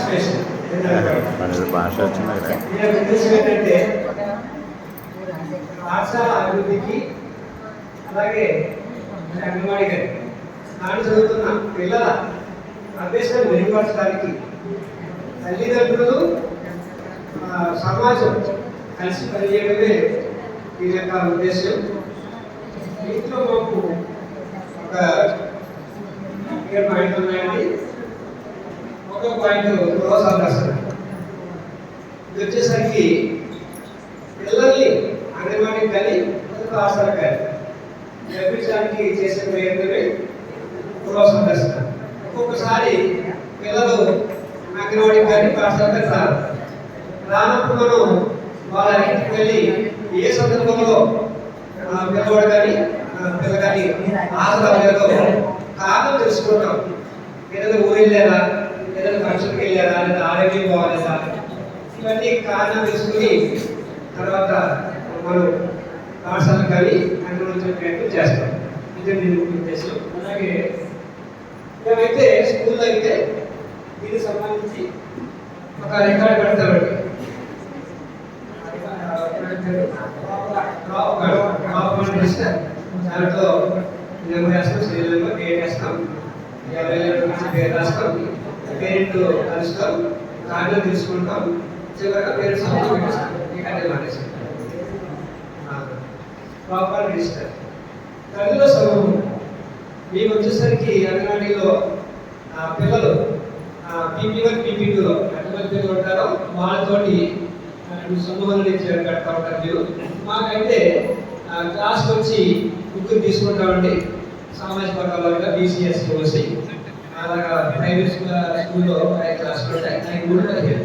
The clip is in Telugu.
పార్టిసిపేషన్ భాష వచ్చింది ఉద్దేశం ఏంటంటే పాఠశాల అభివృద్ధికి అలాగే అంగన్వాడీ గారి నాడు చదువుతున్న పిల్లల అభ్యసనం మెరుగుపరచడానికి తల్లిదండ్రులు సమాజం కలిసి పనిచేయడమే ఈ యొక్క ఉద్దేశం. దీంట్లో మాకు ఒక 7 పాయింట్లు ఉన్నాయండి. ఒక పాయింట్ గృహ సందర్శన. ఇది వచ్చేసరికి పిల్లల్ని అంగన్వాడీకి కానీ పాఠశాల కానీ నేర్పించడానికి చేసే ప్రయత్నమే గృహ సందర్శన. ఒక్కొక్కసారి పిల్లలు అంగన్వాడీకి కానీ పాఠశాలకు రానప్పుడు మనం వాళ్ళ ఇంటికి వెళ్ళి ఏ సందర్భంలో పిల్లవాడు కానీ పిల్ల కానీ ఆసరాలేదో కారణం తెలుసుకుంటాం. ఏదైనా ఊరు వెళ్ళారా, ఏదైనా ఫంక్షన్కి వెళ్ళారా, లేదా ఆరోగ్యం బాగాలేదా, ఇవన్నీ కారణం తెలుసుకుని తర్వాత మనం పాఠశాలకు కానీ అంగన్వాడీ ప్రయత్నం చేస్తాం. ఇదే నేను ఉద్దేశం. అలాగే మేమైతే స్కూల్లో అయితే దీనికి సంబంధించి ఒక రికార్డు పెడతామండి. దాంట్లో నెంబర్ వేస్తాం, సీరియల్ నెంబర్, డేట్ వేస్తాం, పేరు రాస్తాం, పేరెంట్ కలుస్తాం, కారణం తీసుకుంటాం, చివరిగా పేరెంట్స్ ప్రాపర్ రిజిస్టర్. తల్లిలో సమూహం మీకు వచ్చేసరికి అంగన్వాడీలో పిల్లలు PP1 PP2లో ఎంతమంది పిల్లలు ఉంటారో వాళ్ళతోటి సమూహాలు పెడతా ఉంటారు. మీరు మాకైతే క్లాస్కి వచ్చి బుక్ తీసుకుంటామండి. సామాజిక వర్గాలుగా BCSC OC అలాగా ప్రైవేట్ స్కూల్లో 5 క్లాసులు ఉంటాయి. 3 15